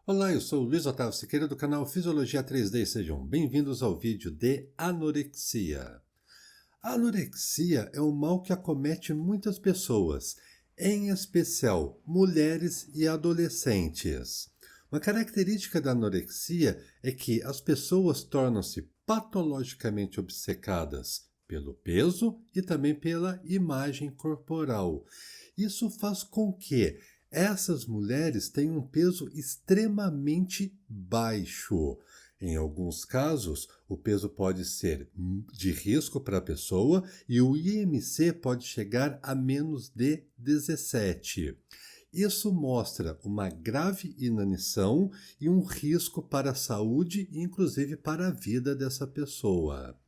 Olá, eu sou o Luiz Otávio Siqueira do canal Fisiologia 3D e sejam bem-vindos ao vídeo de anorexia. A anorexia é um mal que acomete muitas pessoas, em especial mulheres e adolescentes. Uma característica da anorexia é que as pessoas tornam-se patologicamente obcecadas pelo peso e também pela imagem corporal. Isso faz com que essas mulheres têm um peso extremamente baixo. Em alguns casos, o peso pode ser de risco para a pessoa e o IMC pode chegar a menos de 17. Isso mostra uma grave inanição e um risco para a saúde e inclusive para a vida dessa pessoa.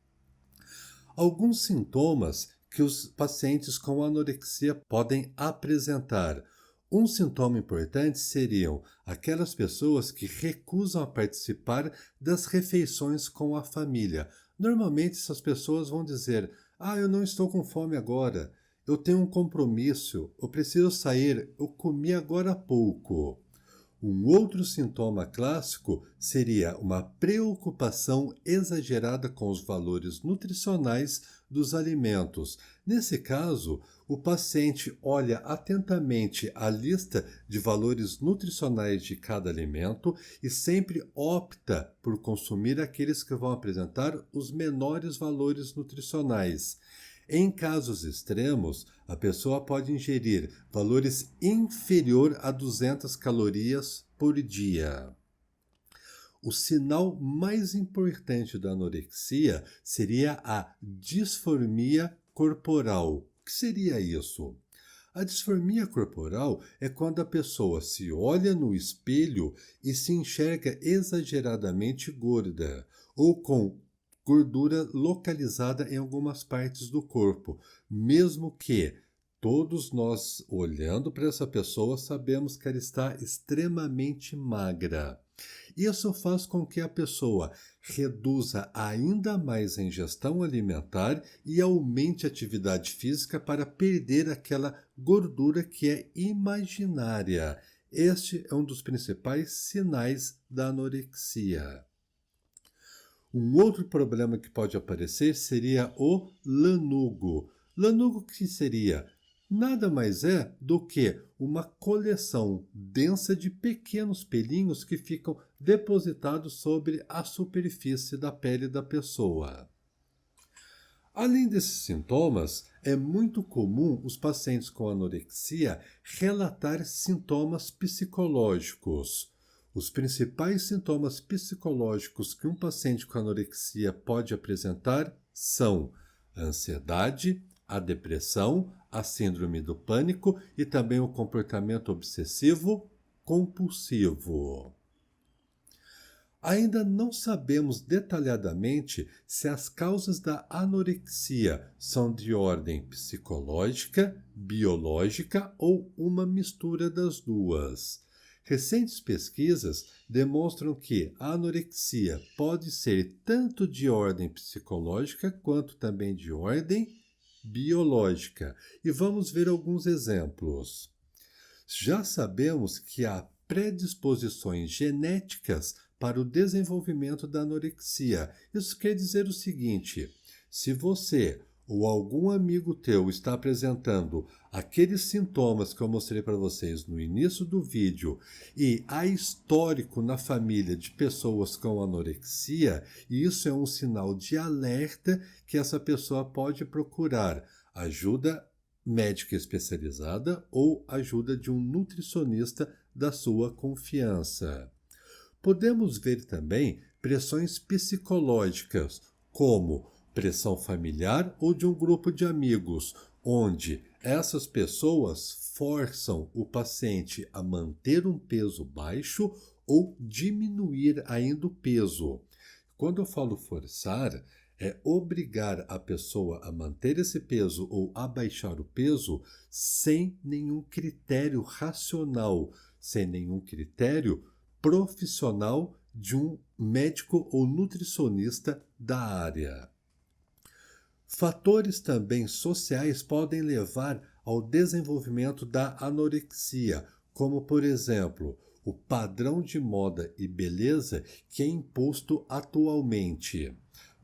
Alguns sintomas que os pacientes com anorexia podem apresentar. Um sintoma importante seriam aquelas pessoas que recusam a participar das refeições com a família. Normalmente essas pessoas vão dizer: eu não estou com fome agora, eu tenho um compromisso, eu preciso sair, eu comi agora há pouco. Um outro sintoma clássico seria uma preocupação exagerada com os valores nutricionais dos alimentos. Nesse caso, o paciente olha atentamente a lista de valores nutricionais de cada alimento e sempre opta por consumir aqueles que vão apresentar os menores valores nutricionais. Em casos extremos, a pessoa pode ingerir valores inferior a 200 calorias por dia. O sinal mais importante da anorexia seria a disformia corporal. O que seria isso? A disformia corporal é quando a pessoa se olha no espelho e se enxerga exageradamente gorda ou com gordura localizada em algumas partes do corpo, mesmo que todos nós, olhando para essa pessoa, sabemos que ela está extremamente magra. Isso faz com que a pessoa reduza ainda mais a ingestão alimentar e aumente a atividade física para perder aquela gordura que é imaginária. Este é um dos principais sinais da anorexia. Um outro problema que pode aparecer seria o lanugo. Lanugo que seria? Nada mais é do que uma coleção densa de pequenos pelinhos que ficam depositados sobre a superfície da pele da pessoa. Além desses sintomas, é muito comum os pacientes com anorexia relatar sintomas psicológicos. Os principais sintomas psicológicos que um paciente com anorexia pode apresentar são a ansiedade, a depressão, a síndrome do pânico e também o comportamento obsessivo compulsivo. Ainda não sabemos detalhadamente se as causas da anorexia são de ordem psicológica, biológica ou uma mistura das duas. Recentes pesquisas demonstram que a anorexia pode ser tanto de ordem psicológica quanto também de ordem biológica. E vamos ver alguns exemplos. Já sabemos que há predisposições genéticas para o desenvolvimento da anorexia. Isso quer dizer o seguinte: se você ou algum amigo teu está apresentando aqueles sintomas que eu mostrei para vocês no início do vídeo e há histórico na família de pessoas com anorexia, isso é um sinal de alerta que essa pessoa pode procurar ajuda médica especializada ou ajuda de um nutricionista da sua confiança. Podemos ver também pressões psicológicas, como pressão familiar ou de um grupo de amigos, onde essas pessoas forçam o paciente a manter um peso baixo ou diminuir ainda o peso. Quando eu falo forçar, é obrigar a pessoa a manter esse peso ou abaixar o peso sem nenhum critério racional, sem nenhum critério profissional de um médico ou nutricionista da área. Fatores também sociais podem levar ao desenvolvimento da anorexia, como, por exemplo, o padrão de moda e beleza que é imposto atualmente.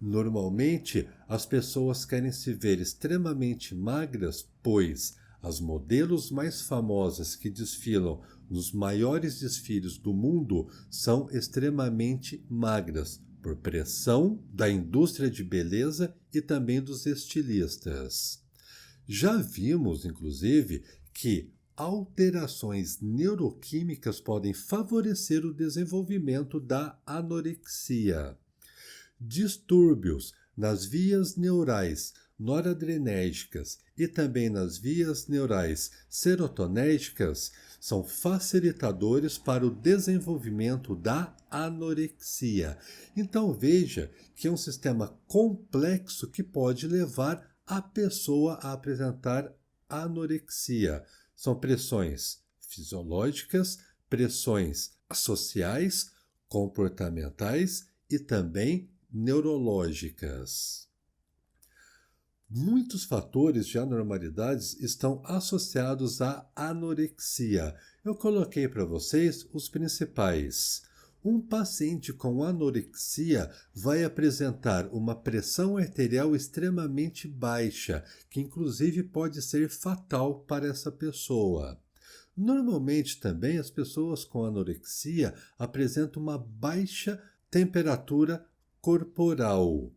Normalmente, as pessoas querem se ver extremamente magras, pois as modelos mais famosas que desfilam nos maiores desfiles do mundo são extremamente magras, por pressão da indústria de beleza e também dos estilistas. Já vimos, inclusive, que alterações neuroquímicas podem favorecer o desenvolvimento da anorexia. Distúrbios nas vias neurais noradrenérgicas e também nas vias neurais serotonérgicas são facilitadores para o desenvolvimento da anorexia. Então veja que é um sistema complexo que pode levar a pessoa a apresentar anorexia. São pressões fisiológicas, pressões sociais, comportamentais e também neurológicas. Muitos fatores de anormalidades estão associados à anorexia. Eu coloquei para vocês os principais. Um paciente com anorexia vai apresentar uma pressão arterial extremamente baixa, que inclusive pode ser fatal para essa pessoa. Normalmente também as pessoas com anorexia apresentam uma baixa temperatura corporal.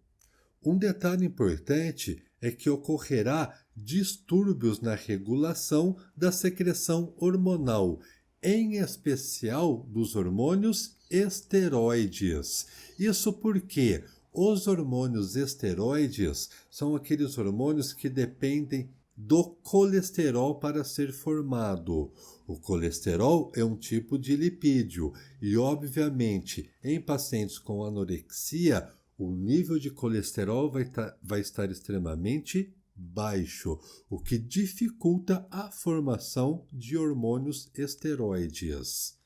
Um detalhe importante é que ocorrerá distúrbios na regulação da secreção hormonal, em especial dos hormônios esteroides. Isso porque os hormônios esteroides são aqueles hormônios que dependem do colesterol para ser formado. O colesterol é um tipo de lipídio e, obviamente, em pacientes com anorexia, o nível de colesterol vai estar extremamente baixo, o que dificulta a formação de hormônios esteroides.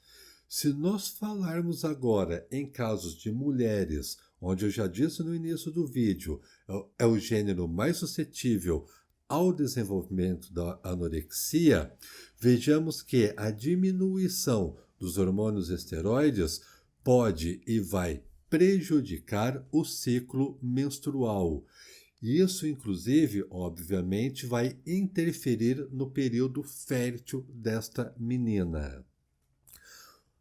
Se nós falarmos agora em casos de mulheres, onde eu já disse no início do vídeo, é o gênero mais suscetível ao desenvolvimento da anorexia, vejamos que a diminuição dos hormônios esteroides pode e vai prejudicar o ciclo menstrual. Isso, inclusive, obviamente, vai interferir no período fértil desta menina.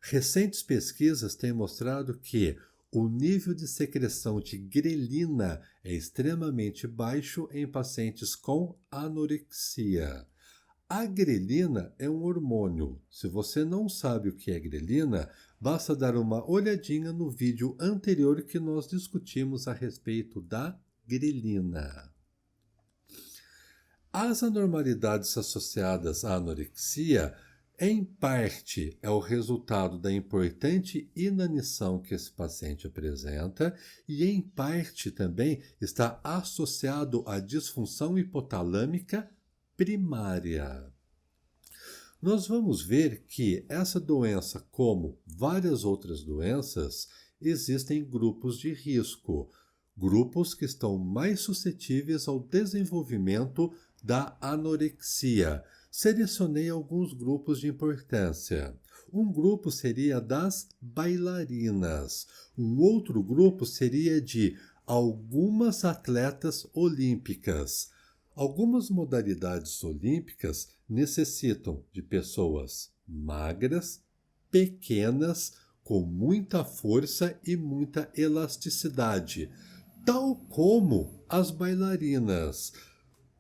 Recentes pesquisas têm mostrado que o nível de secreção de grelina é extremamente baixo em pacientes com anorexia. A grelina é um hormônio. Se você não sabe o que é grelina, basta dar uma olhadinha no vídeo anterior que nós discutimos a respeito da grelina. As anormalidades associadas à anorexia, em parte, é o resultado da importante inanição que esse paciente apresenta e, em parte, também está associado à disfunção hipotalâmica primária. Nós vamos ver que essa doença, como várias outras doenças, existem grupos de risco, grupos que estão mais suscetíveis ao desenvolvimento da anorexia. Selecionei alguns grupos de importância. Um grupo seria das bailarinas. Um outro grupo seria de algumas atletas olímpicas. Algumas modalidades olímpicas necessitam de pessoas magras, pequenas, com muita força e muita elasticidade, tal como as bailarinas.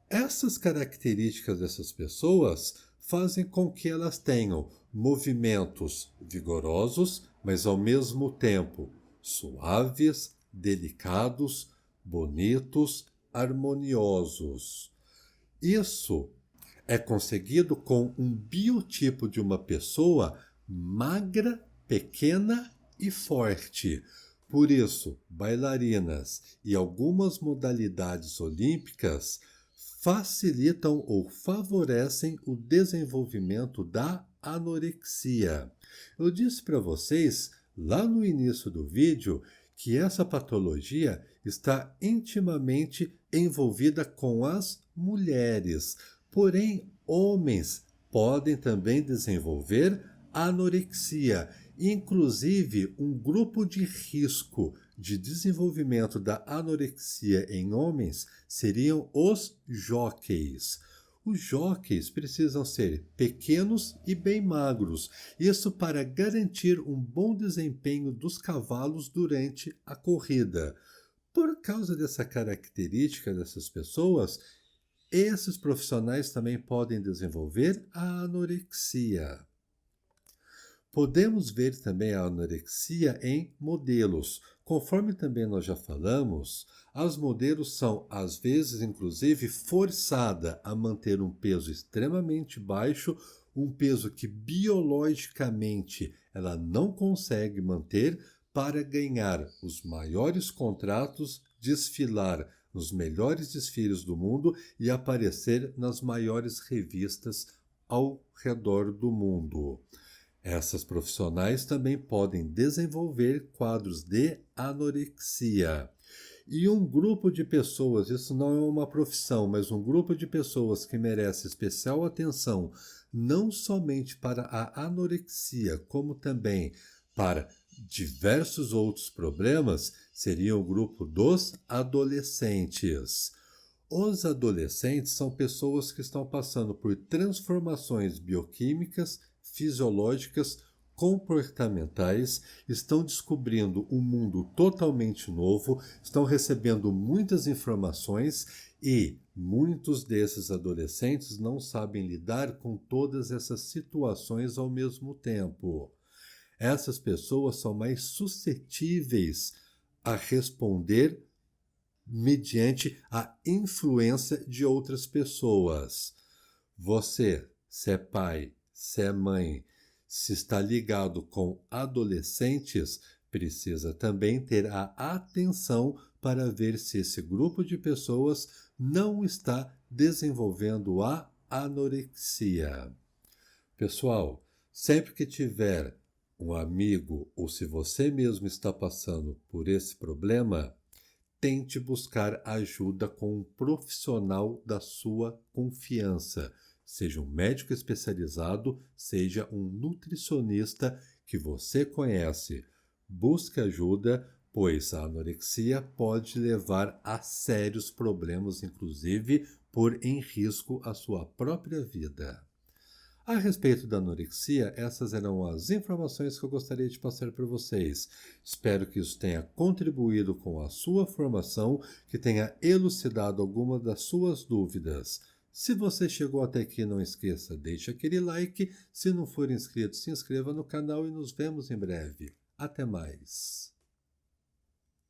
Essas características dessas pessoas fazem com que elas tenham movimentos vigorosos, mas ao mesmo tempo suaves, delicados, bonitos, harmoniosos. Isso é conseguido com um biotipo de uma pessoa magra, pequena e forte. Por isso, bailarinas e algumas modalidades olímpicas facilitam ou favorecem o desenvolvimento da anorexia. Eu disse para vocês, lá no início do vídeo, que essa patologia está intimamente envolvida com as mulheres. Porém, homens podem também desenvolver anorexia. Inclusive, um grupo de risco de desenvolvimento da anorexia em homens seriam os jockeys. Os jockeys precisam ser pequenos e bem magros, isso para garantir um bom desempenho dos cavalos durante a corrida. Por causa dessa característica dessas pessoas, esses profissionais também podem desenvolver a anorexia. Podemos ver também a anorexia em modelos. Conforme também nós já falamos, as modelos são, às vezes, inclusive, forçadas a manter um peso extremamente baixo, um peso que biologicamente ela não consegue manter para ganhar os maiores contratos, desfilar nos melhores desfiles do mundo e aparecer nas maiores revistas ao redor do mundo. Essas profissionais também podem desenvolver quadros de anorexia. E um grupo de pessoas, isso não é uma profissão, mas um grupo de pessoas que merece especial atenção, não somente para a anorexia, como também para diversos outros problemas, seria o grupo dos adolescentes. Os adolescentes são pessoas que estão passando por transformações bioquímicas, fisiológicas, comportamentais, estão descobrindo um mundo totalmente novo, estão recebendo muitas informações e muitos desses adolescentes não sabem lidar com todas essas situações ao mesmo tempo. Essas pessoas são mais suscetíveis a responder mediante a influência de outras pessoas. Você, se é pai, se é mãe, se está ligado com adolescentes, precisa também ter a atenção para ver se esse grupo de pessoas não está desenvolvendo a anorexia. Pessoal, sempre que tiver um amigo ou se você mesmo está passando por esse problema, tente buscar ajuda com um profissional da sua confiança. Seja um médico especializado, seja um nutricionista que você conhece. Busque ajuda, pois a anorexia pode levar a sérios problemas, inclusive pôr em risco a sua própria vida. A respeito da anorexia, essas eram as informações que eu gostaria de passar para vocês. Espero que isso tenha contribuído com a sua formação, que tenha elucidado alguma das suas dúvidas. Se você chegou até aqui, não esqueça, deixe aquele like. Se não for inscrito, se inscreva no canal e nos vemos em breve. Até mais!